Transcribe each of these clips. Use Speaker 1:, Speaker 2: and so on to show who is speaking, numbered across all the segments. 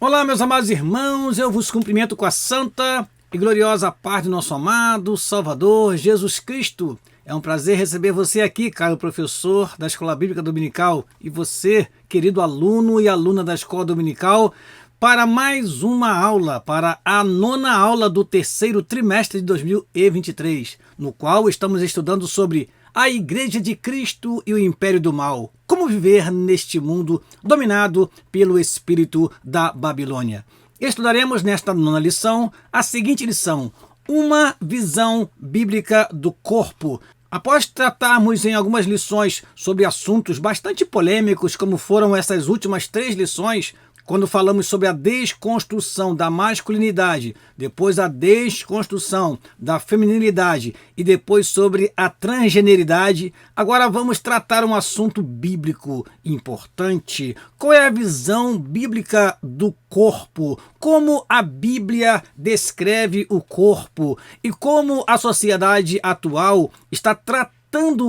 Speaker 1: Olá, meus amados irmãos, eu vos cumprimento com a santa e gloriosa paz do nosso amado Salvador Jesus Cristo. É um prazer receber você aqui, caro professor da Escola Bíblica Dominical, e você, querido aluno e aluna da Escola Dominical, para mais uma aula, para a 9ª aula do terceiro trimestre de 2023, no qual estamos estudando sobre a Igreja de Cristo e o Império do Mal. Como viver neste mundo dominado pelo espírito da Babilônia. Estudaremos nesta 9ª lição a seguinte lição: uma visão bíblica do corpo. Após tratarmos em algumas lições sobre assuntos bastante polêmicos, como foram essas últimas 3 lições, quando falamos sobre a desconstrução da masculinidade, depois a desconstrução da feminilidade e depois sobre a transgeneridade, agora vamos tratar um assunto bíblico importante. Qual é a visão bíblica do corpo? Como a Bíblia descreve o corpo e como a sociedade atual está tratando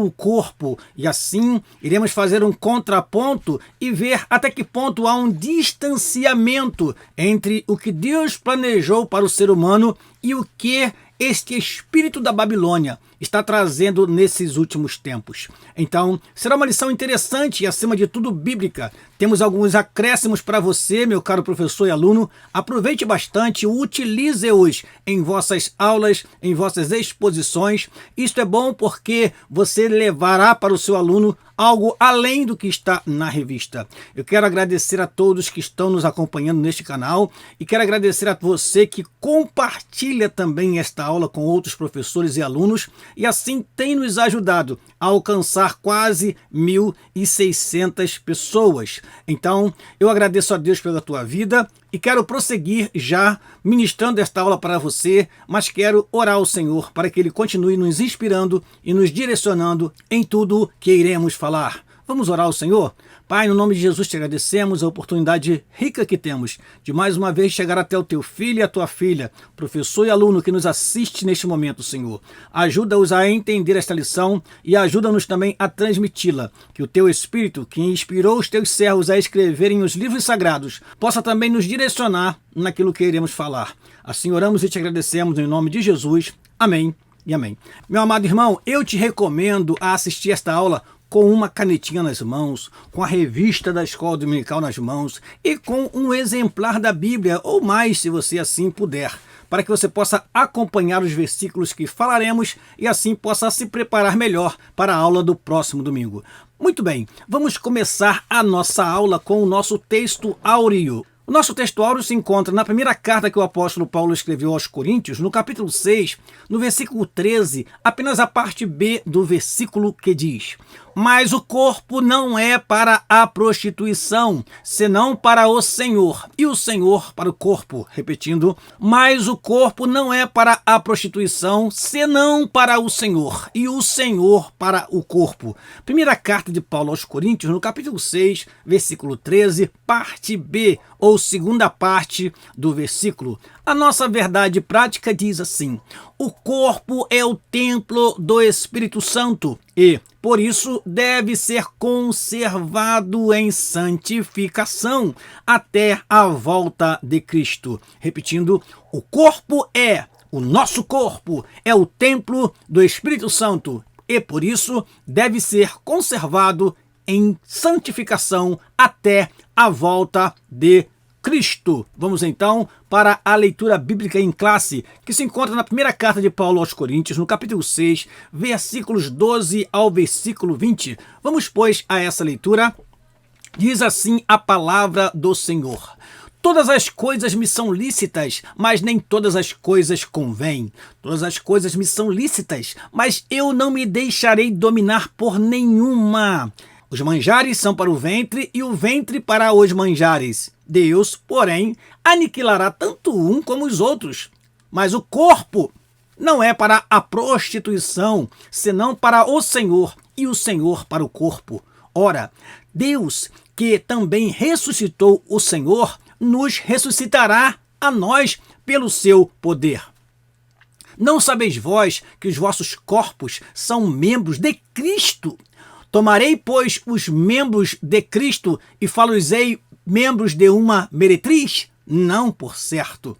Speaker 1: o corpo, e assim iremos fazer um contraponto e ver até que ponto há um distanciamento entre o que Deus planejou para o ser humano e o que este espírito da Babilônia está trazendo nesses últimos tempos. Então, será uma lição interessante e, acima de tudo, bíblica. Temos alguns acréscimos para você, meu caro professor e aluno. Aproveite bastante, utilize-os em vossas aulas, em vossas exposições. Isto é bom porque você levará para o seu aluno algo além do que está na revista. Eu quero agradecer a todos que estão nos acompanhando neste canal e quero agradecer a você que compartilha também esta aula com outros professores e alunos e assim tem nos ajudado a alcançar quase 1.600 pessoas. Então, eu agradeço a Deus pela tua vida e quero prosseguir já ministrando esta aula para você, mas quero orar ao Senhor para que Ele continue nos inspirando e nos direcionando em tudo que iremos falar. Vamos orar ao Senhor? Pai, no nome de Jesus te agradecemos a oportunidade rica que temos de mais uma vez chegar até o teu filho e a tua filha, professor e aluno que nos assiste neste momento, Senhor. Ajuda-os a entender esta lição e ajuda-nos também a transmiti-la. Que o teu Espírito, que inspirou os teus servos a escreverem os livros sagrados, possa também nos direcionar naquilo que iremos falar. Assim oramos e te agradecemos em nome de Jesus. Amém e amém. Meu amado irmão, eu te recomendo a assistir esta aula com uma canetinha nas mãos, com a revista da Escola Dominical nas mãos e com um exemplar da Bíblia, ou mais, se você assim puder, para que você possa acompanhar os versículos que falaremos e assim possa se preparar melhor para a aula do próximo domingo. Muito bem, vamos começar a nossa aula com o nosso texto áureo. O nosso texto áureo se encontra na primeira carta que o apóstolo Paulo escreveu aos Coríntios, no capítulo 6, no versículo 13, apenas a parte B do versículo que diz: mas o corpo não é para a prostituição, senão para o Senhor, e o Senhor para o corpo. Repetindo, mas o corpo não é para a prostituição, senão para o Senhor, e o Senhor para o corpo. Primeira carta de Paulo aos Coríntios, no capítulo 6, versículo 13, parte B, ou segunda parte do versículo. A nossa verdade prática diz assim: o corpo é o templo do Espírito Santo e, por isso, deve ser conservado em santificação até a volta de Cristo. Repetindo, o nosso corpo é o templo do Espírito Santo e, por isso, deve ser conservado em santificação até a volta de Cristo. Vamos então para a leitura bíblica em classe, que se encontra na primeira carta de Paulo aos Coríntios, no capítulo 6, versículos 12 ao versículo 20. Vamos, pois, a essa leitura. Diz assim a palavra do Senhor: todas as coisas me são lícitas, mas nem todas as coisas convêm. Todas as coisas me são lícitas, mas eu não me deixarei dominar por nenhuma. Os manjares são para o ventre e o ventre para os manjares. Deus, porém, aniquilará tanto um como os outros. Mas o corpo não é para a prostituição, senão para o Senhor, e o Senhor para o corpo. Ora, Deus, que também ressuscitou o Senhor, nos ressuscitará a nós pelo seu poder. Não sabeis vós que os vossos corpos são membros de Cristo? Tomarei, pois, os membros de Cristo e falo-lhes-ei membros de uma meretriz? Não por certo.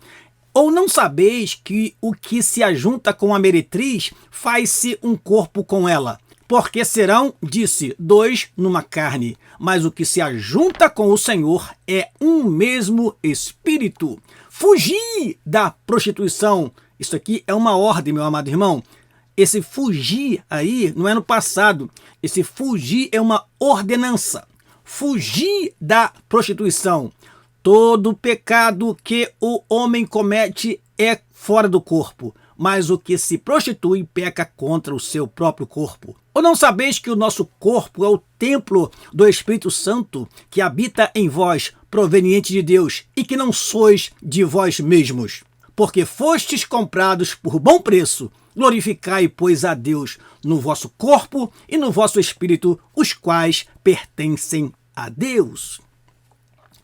Speaker 1: Ou não sabeis que o que se ajunta com a meretriz faz-se um corpo com ela? Porque serão, disse, dois numa carne, mas o que se ajunta com o Senhor é um mesmo espírito. Fugir da prostituição. Isso aqui é uma ordem, meu amado irmão. Esse fugir aí não é no passado. Esse fugir é uma ordenança. Fugir da prostituição. Todo pecado que o homem comete é fora do corpo, mas o que se prostitui peca contra o seu próprio corpo. Ou não sabeis que o nosso corpo é o templo do Espírito Santo que habita em vós, proveniente de Deus, e que não sois de vós mesmos? Porque fostes comprados por bom preço. Glorificai, pois, a Deus no vosso corpo e no vosso espírito, os quais pertencem a Deus.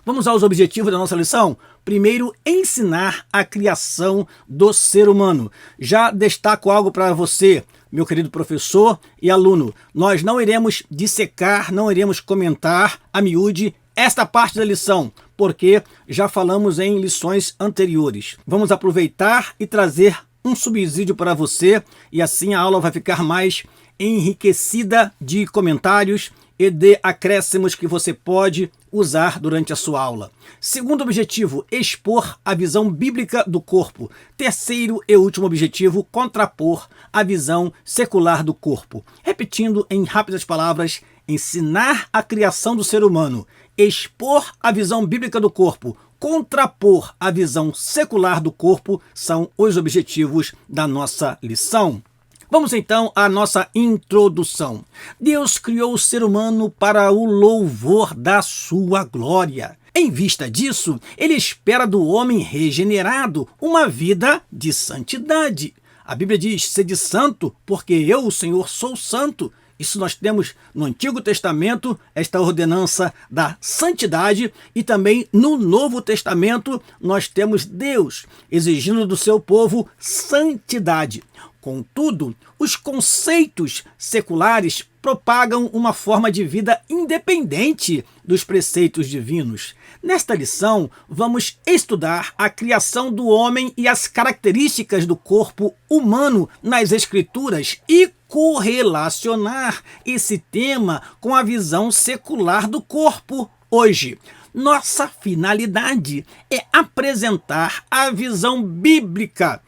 Speaker 1: Vamos aos objetivos da nossa lição? Primeiro, ensinar a criação do ser humano. Já destaco algo para você, meu querido professor e aluno. Nós não iremos dissecar, não iremos comentar a miúde esta parte da lição, porque já falamos em lições anteriores. Vamos aproveitar e trazer um subsídio para você, e assim a aula vai ficar mais enriquecida de comentários e de acréscimos que você pode usar durante a sua aula. Segundo objetivo, expor a visão bíblica do corpo. Terceiro e último objetivo, contrapor a visão secular do corpo. Repetindo em rápidas palavras, ensinar a criação do ser humano, expor a visão bíblica do corpo, contrapor a visão secular do corpo são os objetivos da nossa lição. Vamos então à nossa introdução. Deus criou o ser humano para o louvor da sua glória. Em vista disso, ele espera do homem regenerado uma vida de santidade. A Bíblia diz, sede santo, porque eu, o Senhor, sou santo. Isso nós temos no Antigo Testamento, esta ordenança da santidade, e também no Novo Testamento nós temos Deus exigindo do seu povo santidade. Contudo, os conceitos seculares propagam uma forma de vida independente dos preceitos divinos. Nesta lição, vamos estudar a criação do homem e as características do corpo humano nas Escrituras e correlacionar esse tema com a visão secular do corpo hoje. Nossa finalidade é apresentar a visão bíblica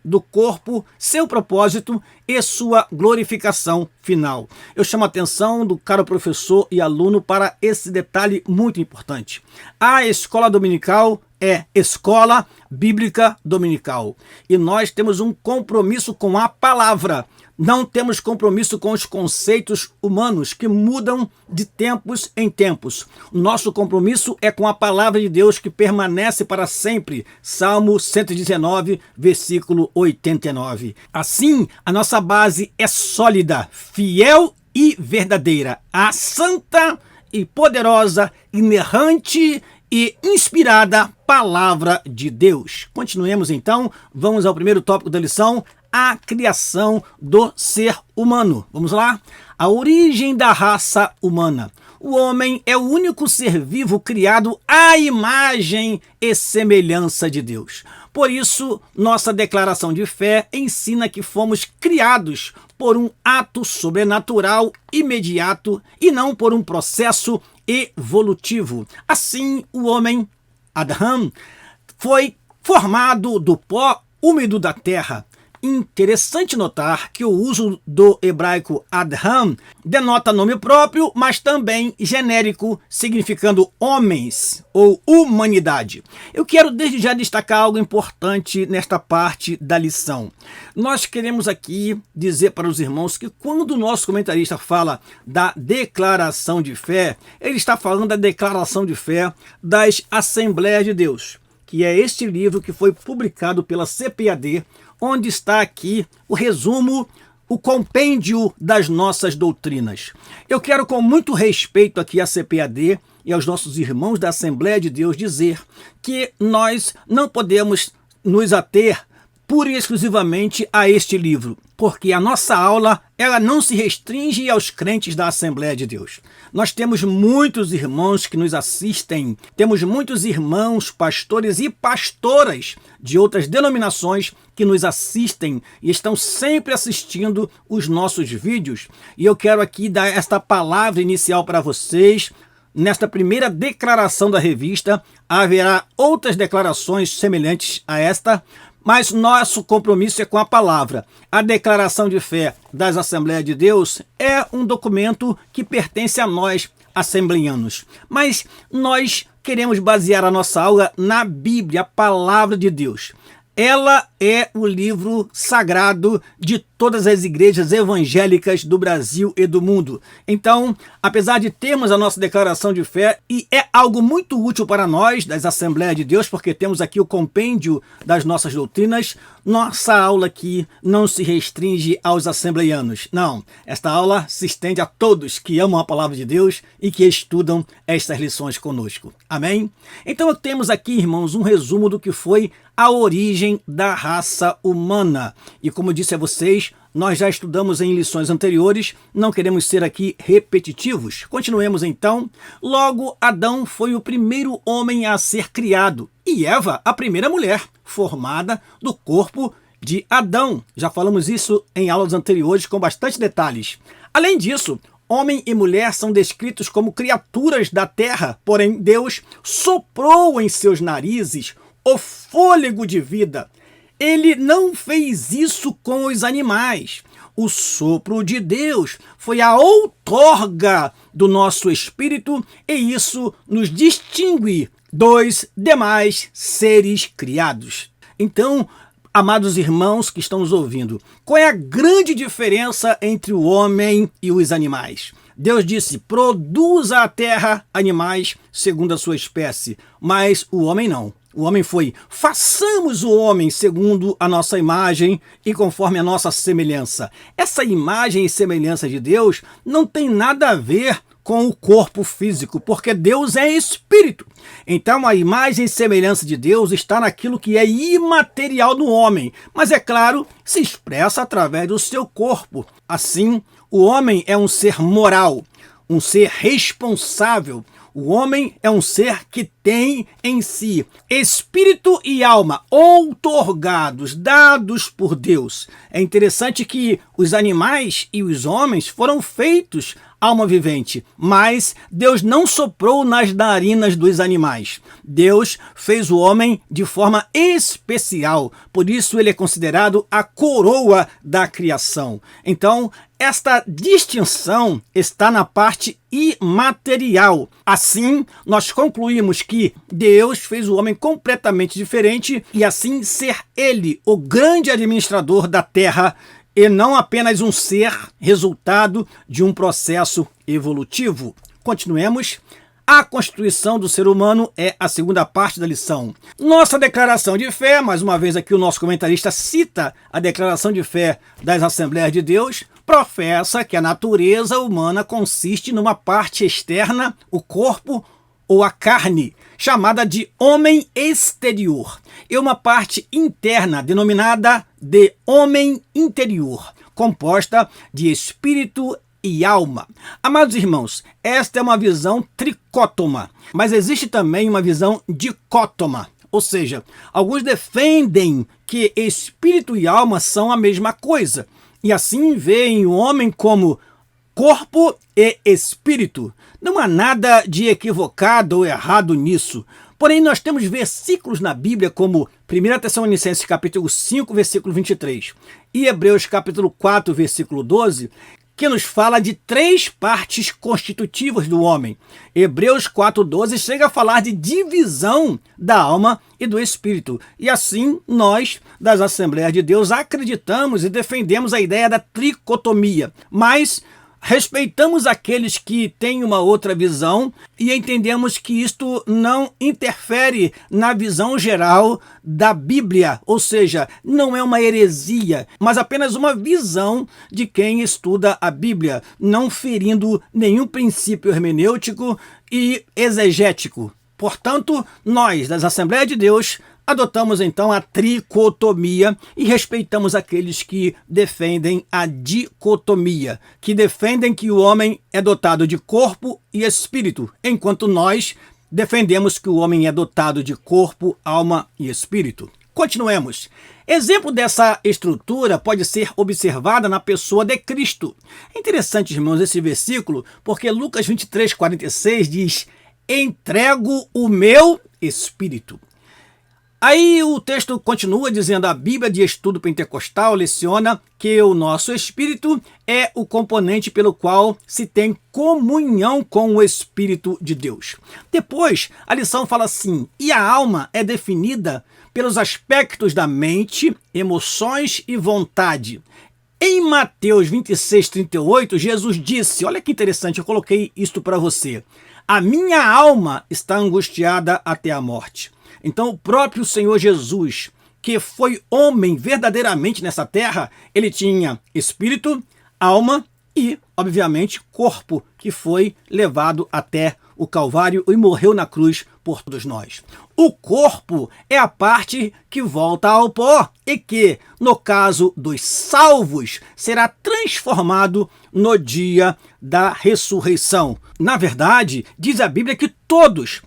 Speaker 1: do corpo, seu propósito e sua glorificação final. Eu chamo a atenção do caro professor e aluno para esse detalhe muito importante. A escola dominical é Escola Bíblica Dominical e nós temos um compromisso com a palavra. Não temos compromisso com os conceitos humanos que mudam de tempos em tempos. O nosso compromisso é com a palavra de Deus que permanece para sempre. Salmo 119, versículo 89. Assim, a nossa base é sólida, fiel e verdadeira. A santa e poderosa, inerrante e inspirada palavra de Deus. Continuemos então, vamos ao primeiro tópico da lição, a criação do ser humano. Vamos lá? A origem da raça humana. O homem é o único ser vivo criado à imagem e semelhança de Deus. Por isso, nossa declaração de fé ensina que fomos criados por um ato sobrenatural imediato e não por um processo evolutivo. Assim, o homem, Adão, foi formado do pó úmido da terra. Interessante notar que o uso do hebraico Adão denota nome próprio, mas também genérico, significando homens ou humanidade. Eu quero desde já destacar algo importante nesta parte da lição. Nós queremos aqui dizer para os irmãos que quando o nosso comentarista fala da declaração de fé, ele está falando da declaração de fé das Assembleias de Deus, que é este livro que foi publicado pela CPAD, onde está aqui o resumo, o compêndio das nossas doutrinas. Eu quero, com muito respeito aqui à CPAD e aos nossos irmãos da Assembleia de Deus, dizer que nós não podemos nos ater pura e exclusivamente a este livro, porque a nossa aula ela não se restringe aos crentes da Assembleia de Deus. Nós temos muitos irmãos que nos assistem, temos muitos irmãos, pastores e pastoras de outras denominações que nos assistem e estão sempre assistindo os nossos vídeos. E eu quero aqui dar esta palavra inicial para vocês. Nesta primeira declaração da revista, haverá outras declarações semelhantes a esta, mas nosso compromisso é com a palavra. A declaração de fé das Assembleias de Deus é um documento que pertence a nós, assembleianos. Mas nós queremos basear a nossa aula na Bíblia, a palavra de Deus. Ela é o livro sagrado de todas as igrejas evangélicas do Brasil e do mundo. Então, apesar de termos a nossa declaração de fé, e é algo muito útil para nós, das Assembleias de Deus, porque temos aqui o compêndio das nossas doutrinas, nossa aula aqui não se restringe aos assembleianos. Não, esta aula se estende a todos que amam a palavra de Deus e que estudam estas lições conosco. Amém? Então, temos aqui, irmãos, um resumo do que foi a origem da raça humana. E como disse a vocês, nós já estudamos em lições anteriores, não queremos ser aqui repetitivos. Continuemos então. Logo, Adão foi o primeiro homem a ser criado e Eva a primeira mulher formada do corpo de Adão. Já falamos isso em aulas anteriores com bastante detalhes. Além disso, homem e mulher são descritos como criaturas da terra, porém Deus soprou em seus narizes o fôlego de vida. Ele não fez isso com os animais. O sopro de Deus foi a outorga do nosso espírito e isso nos distingue dos demais seres criados. Então, amados irmãos que estão nos ouvindo, qual é a grande diferença entre o homem e os animais? Deus disse, produza a terra animais segundo a sua espécie, mas o homem não. O homem foi, façamos o homem segundo a nossa imagem e conforme a nossa semelhança. Essa imagem e semelhança de Deus não tem nada a ver com o corpo físico, porque Deus é espírito. Então a imagem e semelhança de Deus está naquilo que é imaterial do homem, mas é claro, se expressa através do seu corpo. Assim, o homem é um ser moral, um ser responsável. O homem é um ser que tem em si espírito e alma outorgados, dados por Deus. É interessante que os animais e os homens foram feitos alma vivente, mas Deus não soprou nas narinas dos animais. Deus fez o homem de forma especial, por isso ele é considerado a coroa da criação. Então, esta distinção está na parte imaterial. Assim, nós concluímos que Deus fez o homem completamente diferente e assim ser ele o grande administrador da terra e não apenas um ser resultado de um processo evolutivo. Continuemos. A constituição do ser humano é a segunda parte da lição. Nossa declaração de fé, mais uma vez aqui o nosso comentarista cita a declaração de fé das Assembleias de Deus, professa que a natureza humana consiste numa parte externa, o corpo ou a carne, chamada de homem exterior, e uma parte interna, denominada de homem interior, composta de espírito e alma. Amados irmãos, esta é uma visão tricótoma, mas existe também uma visão dicótoma, ou seja, alguns defendem que espírito e alma são a mesma coisa, e assim veem o homem como corpo e espírito. Não há nada de equivocado ou errado nisso. Porém, nós temos versículos na Bíblia como 1 Tessalonicenses capítulo 5, versículo 23 e Hebreus capítulo 4, versículo 12, que nos fala de três partes constitutivas do homem. Hebreus 4:12 chega a falar de divisão da alma e do espírito. E assim, nós, das Assembleias de Deus, acreditamos e defendemos a ideia da tricotomia, mas respeitamos aqueles que têm uma outra visão e entendemos que isto não interfere na visão geral da Bíblia, ou seja, não é uma heresia, mas apenas uma visão de quem estuda a Bíblia, não ferindo nenhum princípio hermenêutico e exegético. Portanto, nós, das Assembleias de Deus, adotamos então a tricotomia e respeitamos aqueles que defendem a dicotomia, que defendem que o homem é dotado de corpo e espírito, enquanto nós defendemos que o homem é dotado de corpo, alma e espírito. Continuemos. Exemplo dessa estrutura pode ser observada na pessoa de Cristo. É interessante, irmãos, esse versículo, porque Lucas 23:46 diz: entrego o meu espírito. Aí o texto continua dizendo: a Bíblia de Estudo Pentecostal leciona que o nosso espírito é o componente pelo qual se tem comunhão com o Espírito de Deus. Depois, a lição fala assim: e a alma é definida pelos aspectos da mente, emoções e vontade. Em Mateus 26:38, Jesus disse, olha que interessante, eu coloquei isto para você: a minha alma está angustiada até a morte. Então o próprio Senhor Jesus, que foi homem verdadeiramente nessa terra, ele tinha espírito, alma e, obviamente, corpo, que foi levado até o Calvário e morreu na cruz por todos nós. O corpo é a parte que volta ao pó e que, no caso dos salvos, será transformado no dia da ressurreição. Na verdade, diz a Bíblia que todos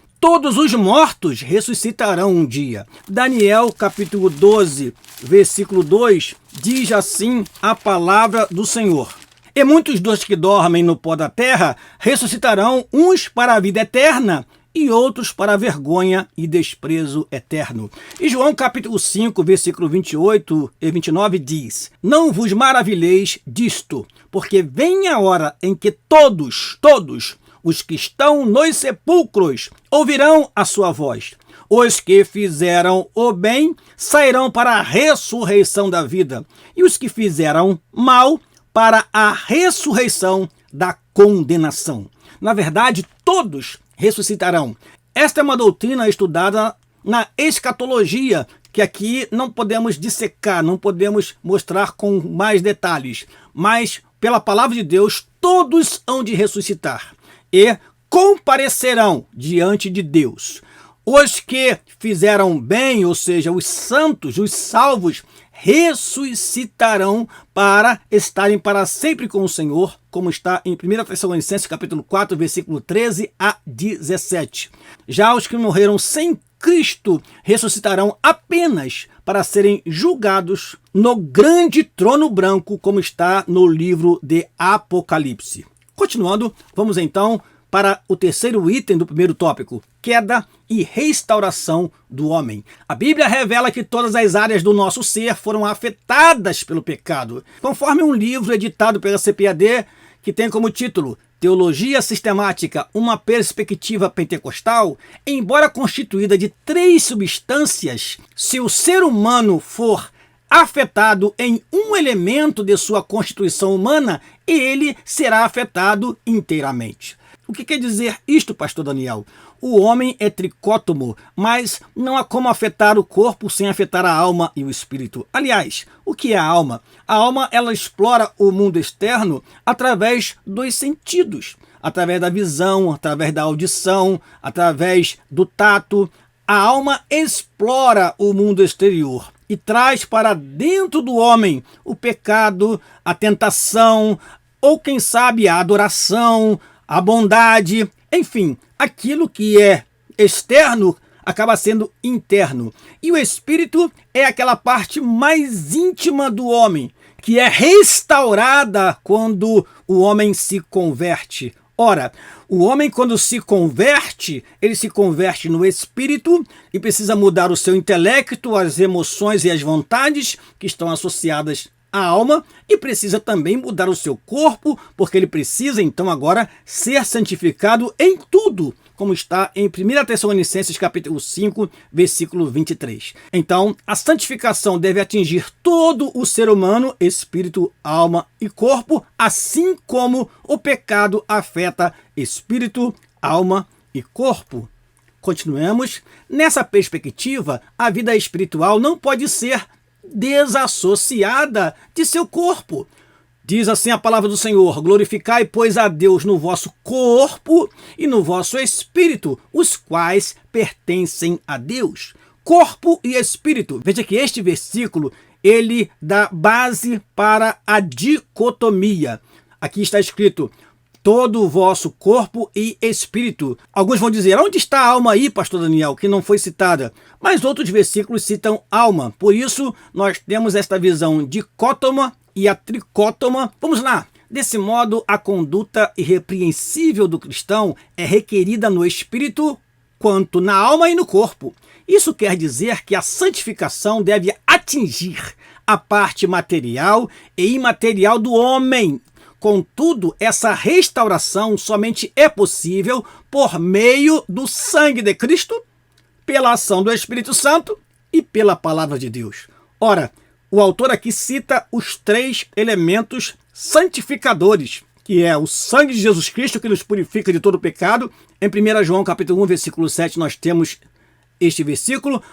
Speaker 1: os mortos ressuscitarão um dia. Daniel, capítulo 12, versículo 2, diz assim a palavra do Senhor: e muitos dos que dormem no pó da terra ressuscitarão, uns para a vida eterna e outros para a vergonha e desprezo eterno. E João capítulo 5, versículo 28 e 29 diz: não vos maravilheis disto, porque vem a hora em que todos os que estão nos sepulcros ouvirão a sua voz. Os que fizeram o bem sairão para a ressurreição da vida, e os que fizeram mal para a ressurreição da condenação. Na verdade, todos ressuscitarão. Esta é uma doutrina estudada na escatologia, que aqui não podemos dissecar, não podemos mostrar com mais detalhes, mas pela palavra de Deus, todos hão de ressuscitar e comparecerão diante de Deus. Os que fizeram bem, ou seja, os santos, os salvos, ressuscitarão para estarem para sempre com o Senhor, como está em 1 Tessalonicenses capítulo 4, versículo 13 a 17. Já os que morreram sem Cristo ressuscitarão apenas para serem julgados no grande trono branco, como está no livro de Apocalipse. Continuando, vamos então para o terceiro item do primeiro tópico: queda e restauração do homem. A Bíblia revela que todas as áreas do nosso ser foram afetadas pelo pecado. Conforme um livro editado pela CPAD, que tem como título Teologia Sistemática, uma perspectiva pentecostal, embora constituída de 3 substâncias, se o ser humano for afetado em um elemento de sua constituição humana, ele será afetado inteiramente. O que quer dizer isto, pastor Daniel? O homem é tricótomo, mas não há como afetar o corpo sem afetar a alma e o espírito. Aliás, o que é a alma? A alma, ela explora o mundo externo através dos sentidos, através da visão, através da audição, através do tato. A alma explora o mundo exterior e traz para dentro do homem o pecado, a tentação, ou quem sabe a adoração, a bondade, enfim, aquilo que é externo acaba sendo interno. E o espírito é aquela parte mais íntima do homem, que é restaurada quando o homem se converte. Ora, o homem quando se converte, ele se converte no espírito e precisa mudar o seu intelecto, as emoções e as vontades que estão associadas a alma, e precisa também mudar o seu corpo, porque ele precisa então agora ser santificado em tudo, como está em 1 Tessalonicenses capítulo 5, versículo 23. Então, a santificação deve atingir todo o ser humano, espírito, alma e corpo, assim como o pecado afeta espírito, alma e corpo. Continuemos. Nessa perspectiva, a vida espiritual não pode ser desassociada de seu corpo. Diz assim a palavra do Senhor: glorificai, pois, a Deus no vosso corpo e no vosso espírito, os quais pertencem a Deus. corpo e espírito. Veja que este versículo, ele dá base para a dicotomia. Aqui está escrito: todo o vosso corpo e espírito. Alguns vão dizer: onde está a alma aí, pastor Daniel, que não foi citada? Mas outros versículos citam alma. Por isso, nós temos esta visão dicótoma e a tricótoma. Vamos lá. Desse modo, a conduta irrepreensível do cristão é requerida no espírito, quanto na alma e no corpo. Isso quer dizer que a santificação deve atingir a parte material e imaterial do homem. Contudo, essa restauração somente é possível por meio do sangue de Cristo, pela ação do Espírito Santo e pela palavra de Deus. Ora, o autor aqui cita os 3 elementos santificadores, que é o sangue de Jesus Cristo, que nos purifica de todo pecado. Em 1 João capítulo 1, versículo 7, nós temos este versículo.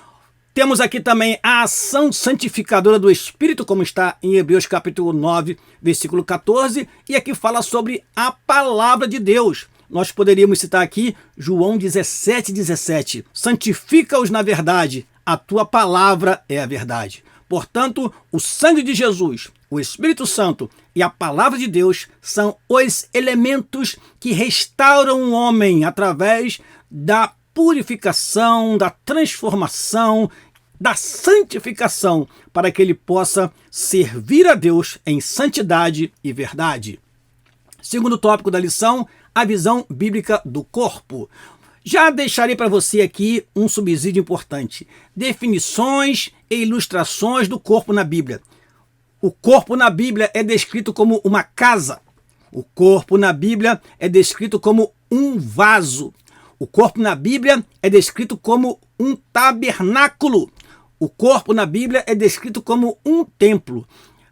Speaker 1: Temos aqui também a ação santificadora do Espírito, como está em Hebreus capítulo 9, versículo 14, e aqui fala sobre a palavra de Deus. Nós poderíamos citar aqui João 17:17. Santifica-os na verdade, a tua palavra é a verdade. Portanto, o sangue de Jesus, o Espírito Santo e a palavra de Deus são os elementos que restauram o homem através da purificação, da transformação, da santificação, para que ele possa servir a Deus em santidade e verdade. Segundo tópico da lição, a visão bíblica do corpo. Já deixarei para você aqui um subsídio importante: definições e ilustrações do corpo na Bíblia. O corpo na Bíblia é descrito como uma casa. O corpo na Bíblia é descrito como um vaso. O corpo na Bíblia é descrito como um tabernáculo. O corpo na Bíblia é descrito como um templo.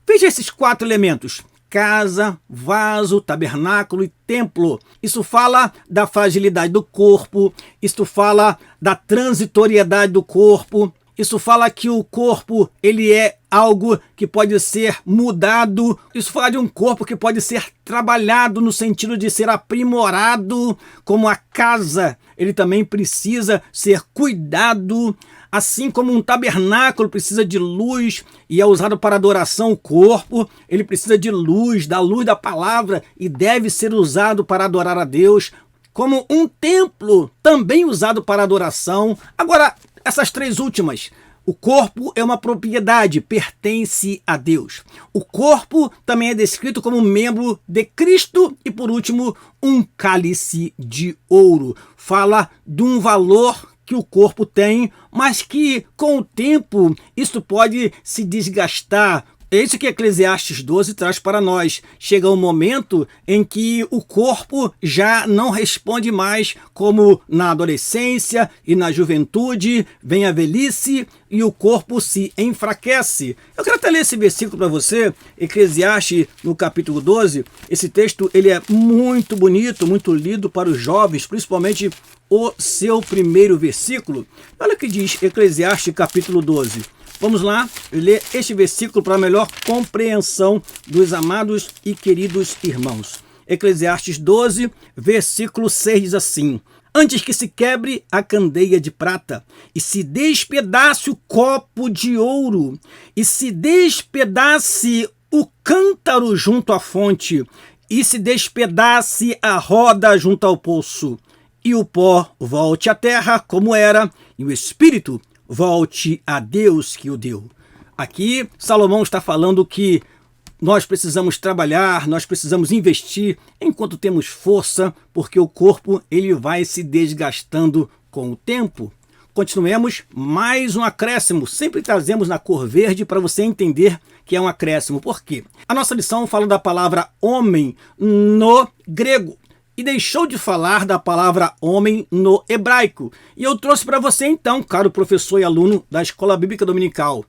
Speaker 1: Veja esses 4 elementos: casa, vaso, tabernáculo e templo. Isso fala da fragilidade do corpo, isso fala da transitoriedade do corpo, isso fala que o corpo ele é algo que pode ser mudado, isso fala de um corpo que pode ser trabalhado no sentido de ser aprimorado, como a casa, ele também precisa ser cuidado. Assim como um tabernáculo precisa de luz e é usado para adoração, o corpo, ele precisa de luz, da luz da palavra, e deve ser usado para adorar a Deus, como um templo também usado para adoração. Agora, essas 3 últimas: o corpo é uma propriedade, pertence a Deus. O corpo também é descrito como membro de Cristo e, por último, um cálice de ouro. Fala de um valor que o corpo tem, mas que com o tempo isso pode se desgastar. É isso que Eclesiastes 12 traz para nós. Chega um momento em que o corpo já não responde mais como na adolescência e na juventude, vem a velhice e o corpo se enfraquece. Eu quero até ler esse versículo para você, Eclesiastes no capítulo 12. Esse texto ele é muito bonito, muito lido para os jovens, principalmente o seu primeiro versículo. Olha o que diz Eclesiastes capítulo 12. Vamos lá ler este versículo para melhor compreensão dos amados e queridos irmãos. Eclesiastes 12, versículo 6 diz assim: antes que se quebre a candeia de prata, e se despedace o copo de ouro, e se despedace o cântaro junto à fonte, e se despedace a roda junto ao poço, e o pó volte à terra como era, e o espírito volte a Deus que o deu. Aqui Salomão está falando que nós precisamos trabalhar, nós precisamos investir enquanto temos força, porque o corpo ele vai se desgastando com o tempo. Continuemos, mais um acréscimo. Sempre trazemos na cor verde para você entender que é um acréscimo. Por quê? A nossa lição fala da palavra homem no grego e deixou de falar da palavra homem no hebraico. E eu trouxe para você então, caro professor e aluno da Escola Bíblica Dominical,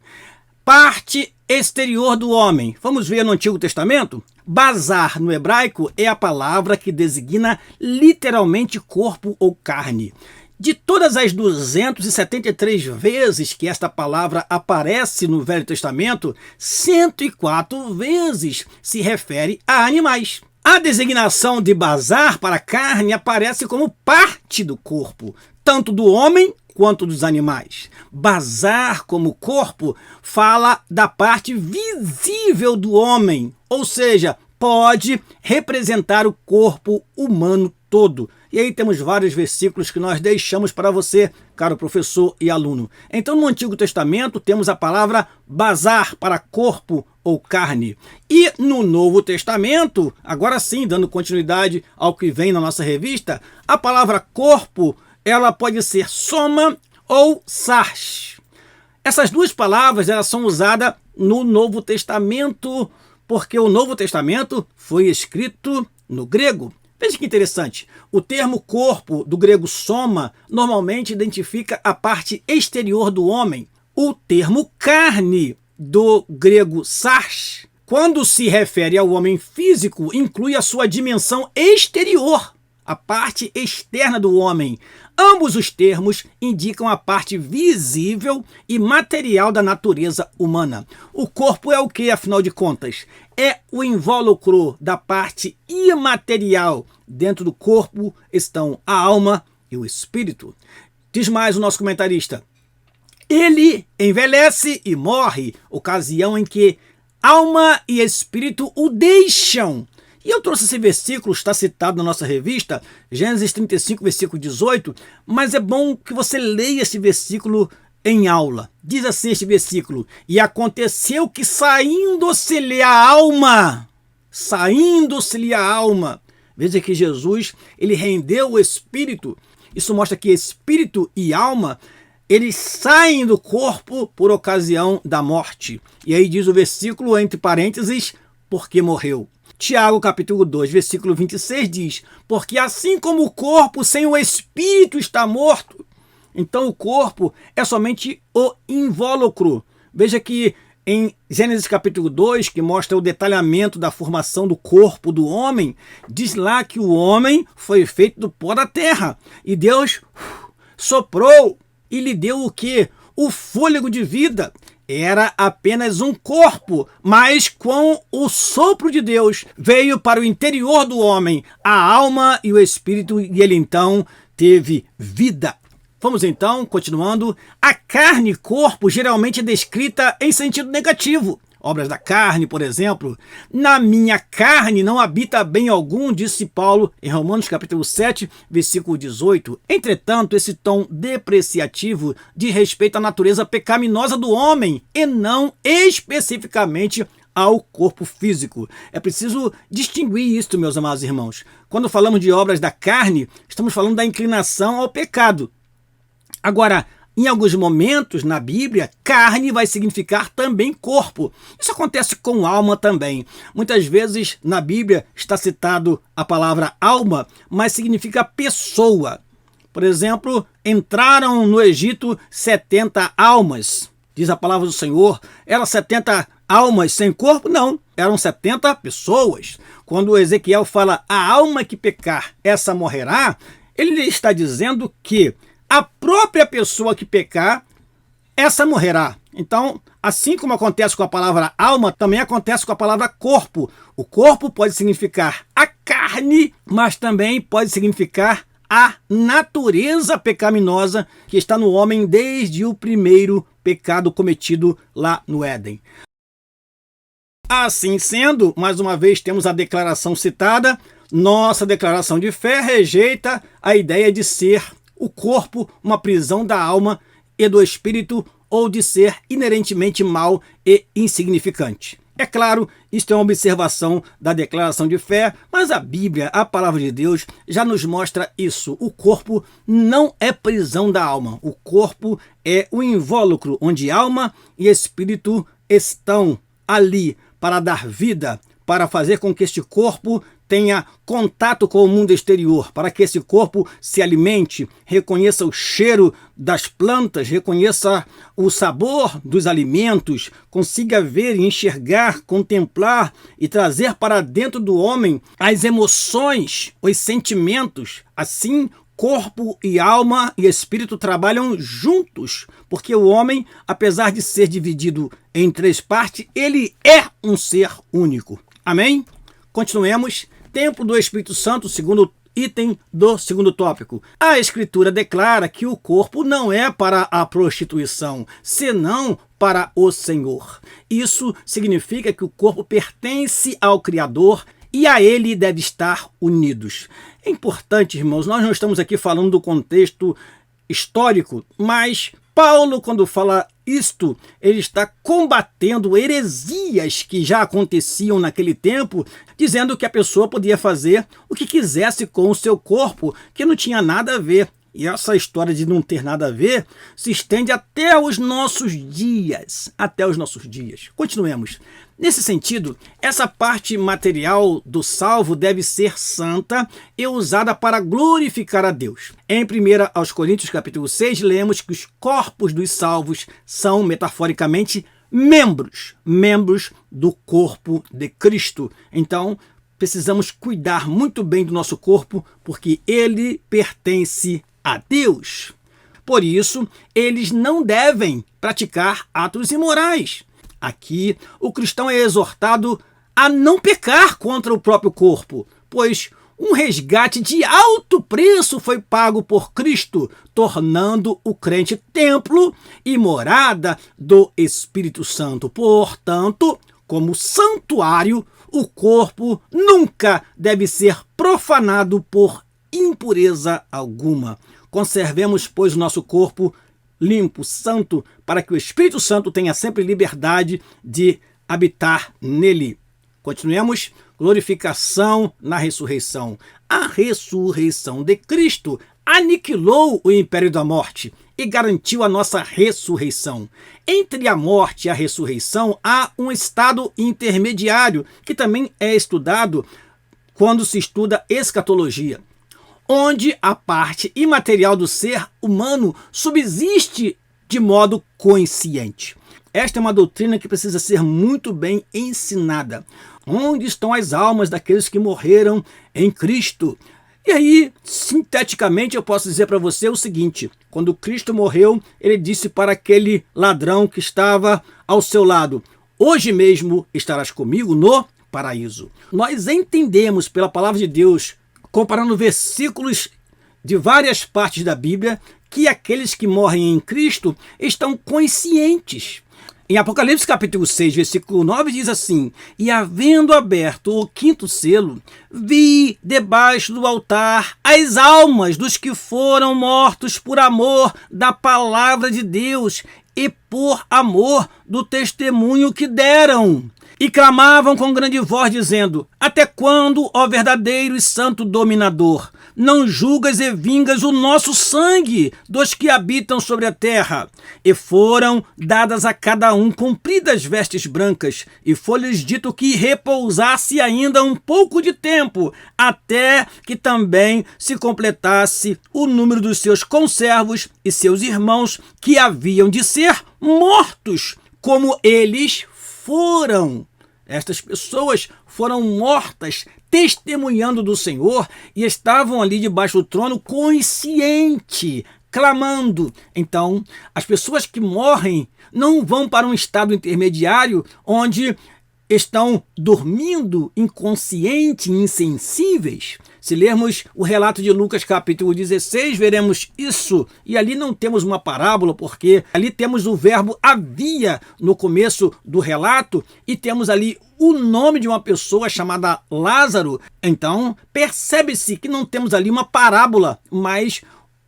Speaker 1: parte exterior do homem. Vamos ver no Antigo Testamento? Bazar no hebraico é a palavra que designa literalmente corpo ou carne. De todas as 273 vezes que esta palavra aparece no Velho Testamento, 104 vezes se refere a animais. A designação de bazar para carne aparece como parte do corpo, tanto do homem quanto dos animais. Bazar, como corpo, fala da parte visível do homem, ou seja, pode representar o corpo humano todo. E aí temos vários versículos que nós deixamos para você, caro professor e aluno. Então, no Antigo Testamento, temos a palavra bazar para corpo ou carne. E no Novo Testamento, agora sim, dando continuidade ao que vem na nossa revista, a palavra corpo, ela pode ser soma ou sarx. Essas duas palavras, elas são usadas no Novo Testamento, porque o Novo Testamento foi escrito no grego. Veja que interessante, o termo corpo, do grego soma, normalmente identifica a parte exterior do homem. O termo carne, do grego sarx, quando se refere ao homem físico, inclui a sua dimensão exterior, a parte externa do homem. Ambos os termos indicam a parte visível e material da natureza humana. O corpo é o que, afinal de contas? É o invólucro da parte imaterial. Dentro do corpo estão a alma e o espírito. Diz mais o nosso comentarista. Ele envelhece e morre, ocasião em que alma e espírito o deixam. E eu trouxe esse versículo, está citado na nossa revista, Gênesis 35, versículo 18, mas é bom que você leia esse versículo em aula. Diz assim este versículo: e aconteceu que saindo-se-lhe a alma, veja que Jesus, ele rendeu o espírito. Isso mostra que espírito e alma, eles saem do corpo por ocasião da morte. E aí diz o versículo, entre parênteses, porque morreu. Tiago, capítulo 2, versículo 26 diz, porque assim como o corpo sem o espírito está morto, então o corpo é somente o invólucro. Veja que em Gênesis capítulo 2, que mostra o detalhamento da formação do corpo do homem, diz lá que o homem foi feito do pó da terra. E Deus soprou e lhe deu o quê? O fôlego de vida. Era apenas um corpo, mas com o sopro de Deus veio para o interior do homem a alma e o espírito, e ele então teve vida. Vamos então, continuando. A carne, corpo, geralmente é descrita em sentido negativo. Obras da carne, por exemplo. Na minha carne não habita bem algum, disse Paulo em Romanos capítulo 7, versículo 18. Entretanto, esse tom depreciativo diz respeito à natureza pecaminosa do homem e não especificamente ao corpo físico. É preciso distinguir isso, meus amados irmãos. Quando falamos de obras da carne, estamos falando da inclinação ao pecado. Agora, em alguns momentos na Bíblia, carne vai significar também corpo. Isso acontece com alma também. Muitas vezes na Bíblia está citado a palavra alma, mas significa pessoa. Por exemplo, entraram no Egito 70 almas. Diz a palavra do Senhor, eram 70 almas sem corpo? Não, eram 70 pessoas. Quando Ezequiel fala a alma que pecar, essa morrerá, ele está dizendo que a própria pessoa que pecar, essa morrerá. Então, assim como acontece com a palavra alma, também acontece com a palavra corpo. O corpo pode significar a carne, mas também pode significar a natureza pecaminosa que está no homem desde o primeiro pecado cometido lá no Éden. Assim sendo, mais uma vez temos a declaração citada. Nossa declaração de fé rejeita a ideia de ser o corpo uma prisão da alma e do espírito, ou de ser inerentemente mau e insignificante. É claro, isto é uma observação da declaração de fé, mas a Bíblia, a palavra de Deus, já nos mostra isso. O corpo não é prisão da alma. O corpo é o invólucro onde alma e espírito estão ali para dar vida, para fazer com que este corpo tenha contato com o mundo exterior, para que esse corpo se alimente, reconheça o cheiro das plantas, reconheça o sabor dos alimentos, consiga ver e enxergar, contemplar e trazer para dentro do homem as emoções, os sentimentos. Assim, corpo e alma e espírito trabalham juntos, porque o homem, apesar de ser dividido em 3 partes, ele é um ser único. Amém? Continuemos. Templo do Espírito Santo, segundo item do segundo tópico. A Escritura declara que o corpo não é para a prostituição, senão para o Senhor. Isso significa que o corpo pertence ao Criador e a ele deve estar unidos. É importante, irmãos, nós não estamos aqui falando do contexto histórico, mas Paulo, quando fala isto, ele está combatendo heresias que já aconteciam naquele tempo, dizendo que a pessoa podia fazer o que quisesse com o seu corpo, que não tinha nada a ver. E essa história de não ter nada a ver se estende até os nossos dias. Até os nossos dias. Continuemos. Nesse sentido, essa parte material do salvo deve ser santa e usada para glorificar a Deus. Em 1 aos Coríntios, capítulo 6, lemos que os corpos dos salvos são, metaforicamente, membros do corpo de Cristo. Então, precisamos cuidar muito bem do nosso corpo, porque ele pertence a Deus. Por isso, eles não devem praticar atos imorais. Aqui, o cristão é exortado a não pecar contra o próprio corpo, pois um resgate de alto preço foi pago por Cristo, tornando o crente templo e morada do Espírito Santo. Portanto, como santuário, o corpo nunca deve ser profanado por impureza alguma. Conservemos, pois, o nosso corpo limpo, santo, para que o Espírito Santo tenha sempre liberdade de habitar nele. Continuemos. Glorificação na ressurreição. A ressurreição de Cristo aniquilou o império da morte e garantiu a nossa ressurreição. Entre a morte e a ressurreição há um estado intermediário que também é estudado quando se estuda escatologia, onde a parte imaterial do ser humano subsiste de modo consciente. Esta é uma doutrina que precisa ser muito bem ensinada. Onde estão as almas daqueles que morreram em Cristo? E aí, sinteticamente, eu posso dizer para você o seguinte: quando Cristo morreu, ele disse para aquele ladrão que estava ao seu lado: hoje mesmo estarás comigo no paraíso. Nós entendemos pela palavra de Deus, comparando versículos de várias partes da Bíblia, que aqueles que morrem em Cristo estão conscientes. Em Apocalipse capítulo 6, versículo 9, diz assim: e havendo aberto o quinto selo, vi debaixo do altar as almas dos que foram mortos por amor da palavra de Deus e por amor do testemunho que deram. E clamavam com grande voz, dizendo: até quando, ó verdadeiro e santo dominador, não julgas e vingas o nosso sangue dos que habitam sobre a terra? E foram dadas a cada um compridas vestes brancas, e foi-lhes dito que repousasse ainda um pouco de tempo, até que também se completasse o número dos seus conservos e seus irmãos, que haviam de ser mortos, como eles foram. Estas pessoas foram mortas testemunhando do Senhor e estavam ali debaixo do trono consciente, clamando. Então, as pessoas que morrem não vão para um estado intermediário onde estão dormindo inconscientes, insensíveis. Se lermos o relato de Lucas capítulo 16, veremos isso. E ali não temos uma parábola, porque ali temos o verbo havia no começo do relato e temos ali o nome de uma pessoa chamada Lázaro. Então, percebe-se que não temos ali uma parábola, mas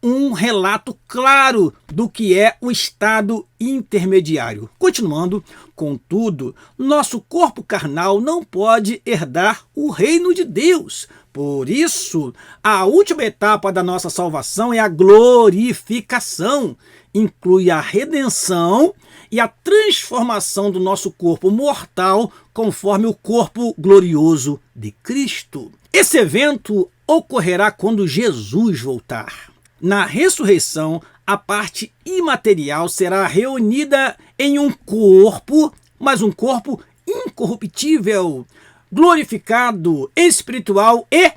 Speaker 1: um relato claro do que é o estado intermediário. Continuando, contudo, nosso corpo carnal não pode herdar o reino de Deus. Por isso, a última etapa da nossa salvação é a glorificação. Inclui a redenção e a transformação do nosso corpo mortal conforme o corpo glorioso de Cristo. Esse evento ocorrerá quando Jesus voltar. Na ressurreição, a parte imaterial será reunida em um corpo, mas um corpo incorruptível, glorificado, espiritual e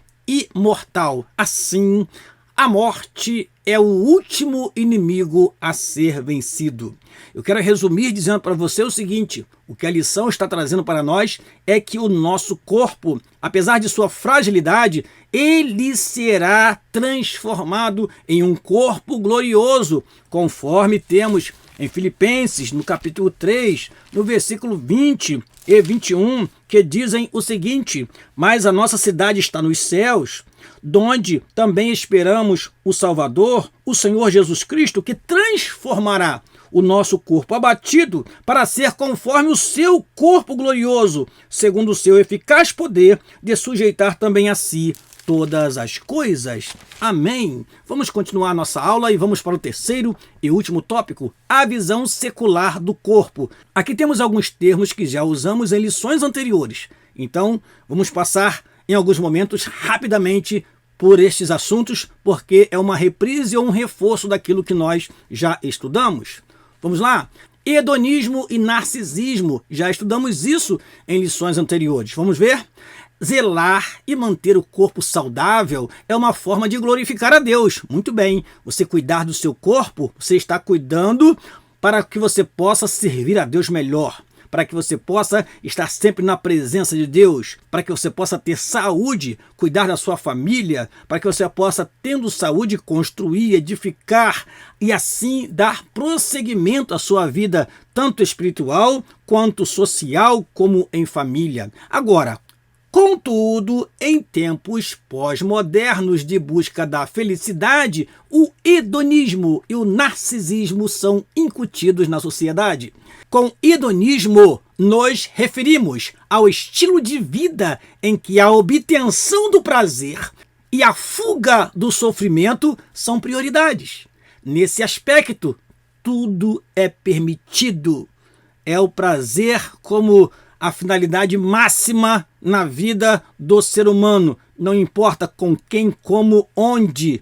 Speaker 1: imortal. Assim, a morte é o último inimigo a ser vencido. Eu quero resumir dizendo para você o seguinte: o que a lição está trazendo para nós é que o nosso corpo, apesar de sua fragilidade, ele será transformado em um corpo glorioso, conforme temos em Filipenses, no capítulo 3, no versículo 20 e 21, que dizem o seguinte: mas a nossa cidade está nos céus, donde também esperamos o Salvador, o Senhor Jesus Cristo, que transformará o nosso corpo abatido para ser conforme o seu corpo glorioso, segundo o seu eficaz poder de sujeitar também a si todas as coisas. Amém. Vamos continuar a nossa aula e vamos para o terceiro e último tópico, a visão secular do corpo. Aqui temos alguns termos que já usamos em lições anteriores. Então, vamos passar em alguns momentos rapidamente por estes assuntos, porque é uma reprise ou um reforço daquilo que nós já estudamos. Vamos lá? Hedonismo e narcisismo. Já estudamos isso em lições anteriores. Vamos ver? Zelar e manter o corpo saudável é uma forma de glorificar a Deus. Muito bem, você cuidar do seu corpo, você está cuidando para que você possa servir a Deus melhor, para que você possa estar sempre na presença de Deus, para que você possa ter saúde, cuidar da sua família, para que você possa, tendo saúde, construir, edificar e assim dar prosseguimento à sua vida, tanto espiritual quanto social, como em família. Agora, contudo, em tempos pós-modernos de busca da felicidade, o hedonismo e o narcisismo são incutidos na sociedade. Com hedonismo, nos referimos ao estilo de vida em que a obtenção do prazer e a fuga do sofrimento são prioridades. Nesse aspecto, tudo é permitido. É o prazer como a finalidade máxima na vida do ser humano. Não importa com quem, como, onde.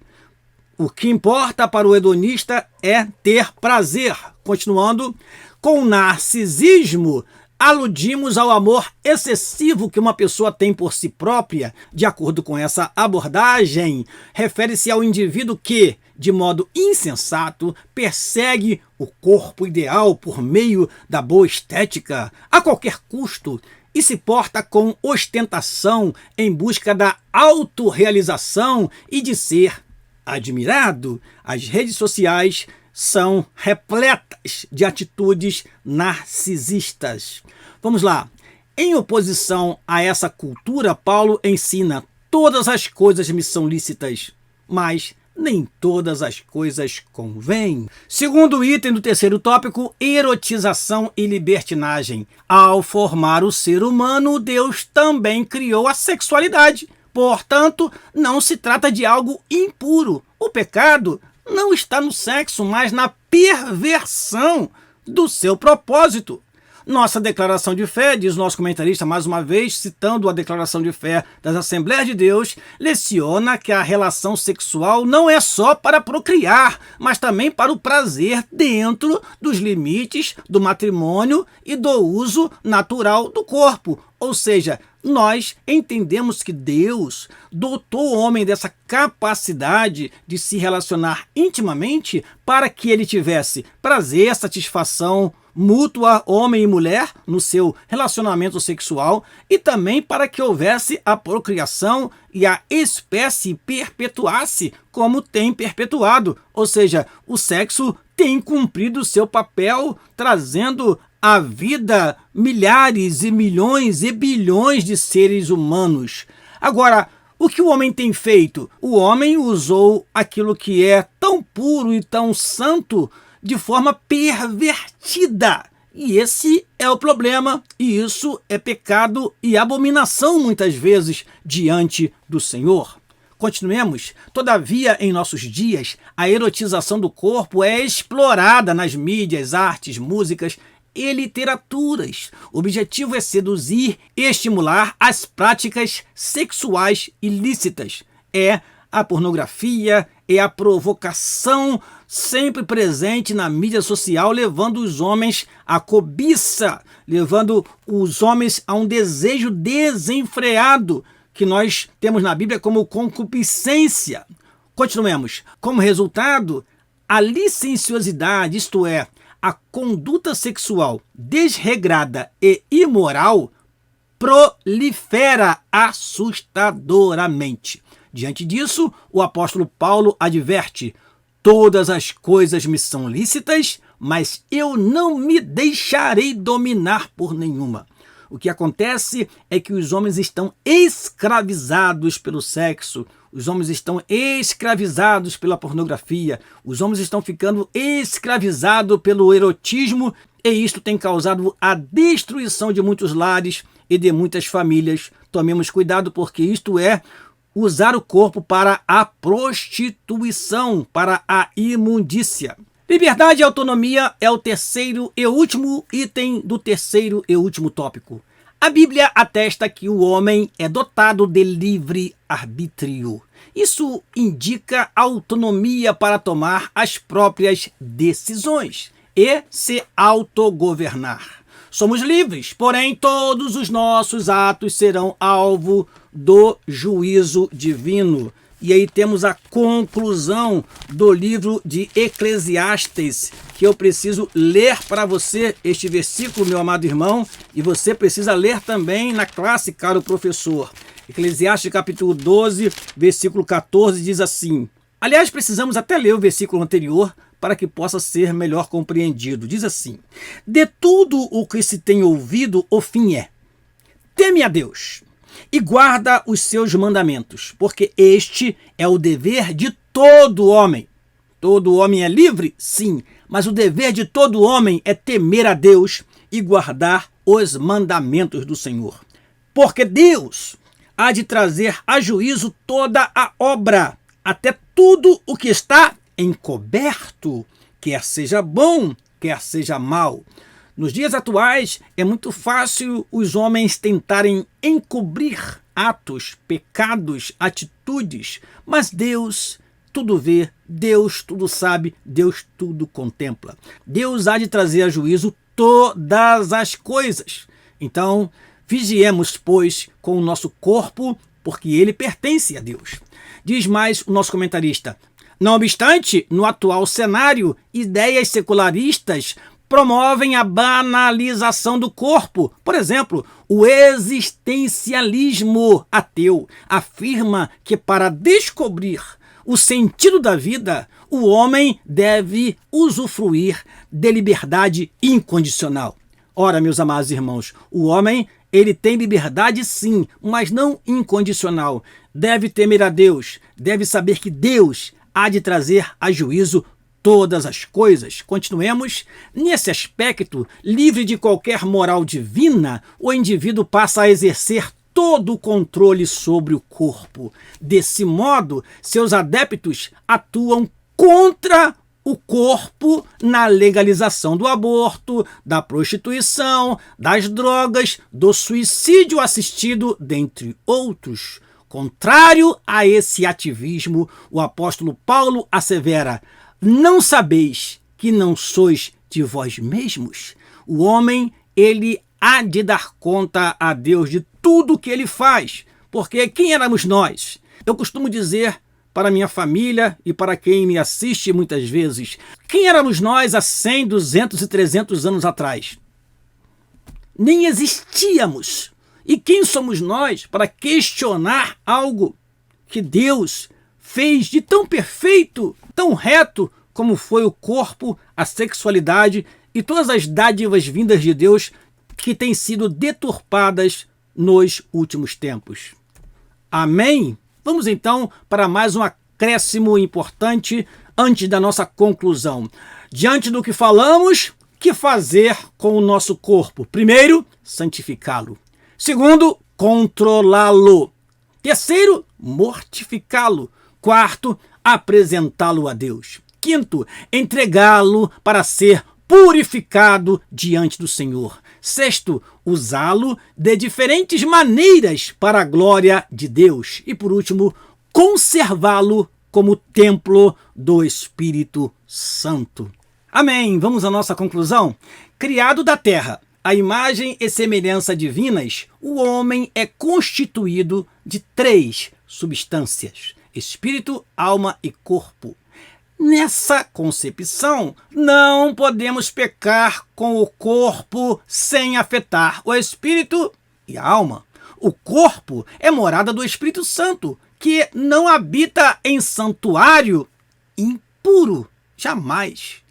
Speaker 1: O que importa para o hedonista é ter prazer. Continuando, com o narcisismo, aludimos ao amor excessivo que uma pessoa tem por si própria. De acordo com essa abordagem, refere-se ao indivíduo que, de modo insensato, persegue o corpo ideal por meio da boa estética, a qualquer custo, e se porta com ostentação em busca da autorrealização e de ser admirado. As redes sociais são repletas de atitudes narcisistas. Vamos lá. Em oposição a essa cultura, Paulo ensina: todas as coisas me são lícitas, mas nem todas as coisas convêm. Segundo item do terceiro tópico, erotização e libertinagem. Ao formar o ser humano, Deus também criou a sexualidade. Portanto, não se trata de algo impuro. O pecado não está no sexo, mas na perversão do seu propósito. Nossa declaração de fé, diz o nosso comentarista mais uma vez, citando a declaração de fé das Assembleias de Deus, leciona que a relação sexual não é só para procriar, mas também para o prazer dentro dos limites do matrimônio e do uso natural do corpo. Ou seja, nós entendemos que Deus dotou o homem dessa capacidade de se relacionar intimamente para que ele tivesse prazer, satisfação mútua, homem e mulher, no seu relacionamento sexual, e também para que houvesse a procriação e a espécie perpetuasse como tem perpetuado. Ou seja, o sexo tem cumprido seu papel, trazendo à vida milhares e milhões e bilhões de seres humanos. Agora, o que o homem tem feito? O homem usou aquilo que é tão puro e tão santo de forma pervertida. E esse é o problema, e isso é pecado e abominação muitas vezes diante do Senhor. Continuemos. Todavia, em nossos dias, a erotização do corpo é explorada nas mídias, artes, músicas e literaturas. O objetivo é seduzir e estimular as práticas sexuais ilícitas. É a pornografia, é a provocação sempre presente na mídia social, levando os homens à cobiça, levando os homens a um desejo desenfreado, que nós temos na Bíblia como concupiscência. Continuemos. Como resultado, a licenciosidade, isto é, a conduta sexual desregrada e imoral, prolifera assustadoramente. Diante disso, o apóstolo Paulo adverte: todas as coisas me são lícitas, mas eu não me deixarei dominar por nenhuma. O que acontece é que os homens estão escravizados pelo sexo, os homens estão escravizados pela pornografia, os homens estão ficando escravizados pelo erotismo, e isto tem causado a destruição de muitos lares e de muitas famílias. Tomemos cuidado, porque isto é usar o corpo para a prostituição, para a imundícia. Liberdade e autonomia é o terceiro e último item do terceiro e último tópico. A Bíblia atesta que o homem é dotado de livre arbítrio. Isso indica autonomia para tomar as próprias decisões e se autogovernar. Somos livres, porém todos os nossos atos serão alvo do juízo divino. E aí temos a conclusão do livro de Eclesiastes, que eu preciso ler para você este versículo, meu amado irmão, e você precisa ler também na classe, caro professor. Eclesiastes capítulo 12, versículo 14 diz assim. Aliás, precisamos até ler o versículo anterior para que possa ser melhor compreendido. Diz assim: de tudo o que se tem ouvido, o fim é: teme a Deus e guarda os seus mandamentos, porque este é o dever de todo homem. Todo homem é livre? Sim, mas o dever de todo homem é temer a Deus e guardar os mandamentos do Senhor. Porque Deus há de trazer a juízo toda a obra, até tudo o que está encoberto, quer seja bom, quer seja mal. Nos dias atuais, é muito fácil os homens tentarem encobrir atos, pecados, atitudes, mas Deus tudo vê, Deus tudo sabe, Deus tudo contempla. Deus há de trazer a juízo todas as coisas. Então, vigiemos, pois, com o nosso corpo, porque ele pertence a Deus. Diz mais o nosso comentarista: não obstante, no atual cenário, ideias secularistas promovem a banalização do corpo. Por exemplo, o existencialismo ateu afirma que para descobrir o sentido da vida, o homem deve usufruir de liberdade incondicional. Ora, meus amados irmãos, o homem ele tem liberdade sim, mas não incondicional. Deve temer a Deus, deve saber que Deus há de trazer a juízo todas as coisas. Continuemos. Nesse aspecto, livre de qualquer moral divina, o indivíduo passa a exercer todo o controle sobre o corpo. Desse modo, seus adeptos atuam contra o corpo na legalização do aborto, da prostituição, das drogas, do suicídio assistido, dentre outros. Contrário a esse ativismo, o apóstolo Paulo assevera: não sabeis que não sois de vós mesmos? O homem, ele há de dar conta a Deus de tudo o que ele faz, porque quem éramos nós? Eu costumo dizer para minha família e para quem me assiste muitas vezes, quem éramos nós há 100, 200 e 300 anos atrás? Nem existíamos. E quem somos nós para questionar algo que Deus fez de tão perfeito, tão reto, como foi o corpo, a sexualidade e todas as dádivas vindas de Deus que têm sido deturpadas nos últimos tempos. Amém? Vamos então para mais um acréscimo importante antes da nossa conclusão. Diante do que falamos, que fazer com o nosso corpo? Primeiro, santificá-lo. Segundo, controlá-lo. Terceiro, mortificá-lo. Quarto, apresentá-lo a Deus. Quinto, entregá-lo para ser purificado diante do Senhor. Sexto, usá-lo de diferentes maneiras para a glória de Deus. E por último, conservá-lo como templo do Espírito Santo. Amém. Vamos à nossa conclusão? Criado da terra, à imagem e semelhança divinas, o homem é constituído de três substâncias: espírito, alma e corpo. Nessa concepção, não podemos pecar com o corpo sem afetar o espírito e a alma. O corpo é morada do Espírito Santo, que não habita em santuário impuro, jamais.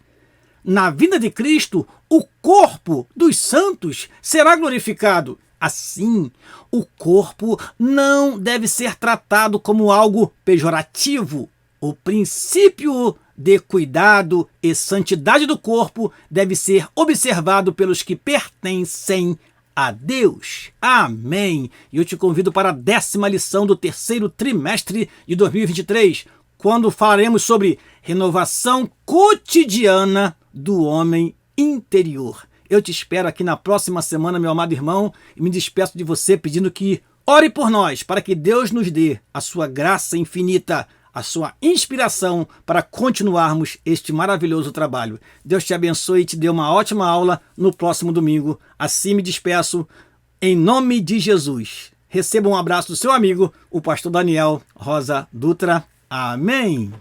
Speaker 1: Na vinda de Cristo, o corpo dos santos será glorificado. Assim, o corpo não deve ser tratado como algo pejorativo. O princípio de cuidado e santidade do corpo deve ser observado pelos que pertencem a Deus. Amém. E eu te convido para a 10ª lição do 3º trimestre de 2023, quando falaremos sobre renovação cotidiana do homem interior. Eu te espero aqui na próxima semana, meu amado irmão, e me despeço de você pedindo que ore por nós, para que Deus nos dê a sua graça infinita, a sua inspiração para continuarmos este maravilhoso trabalho. Deus te abençoe e te dê uma ótima aula no próximo domingo. Assim me despeço, em nome de Jesus. Receba um abraço do seu amigo, o pastor Daniel Rosa Dutra. Amém.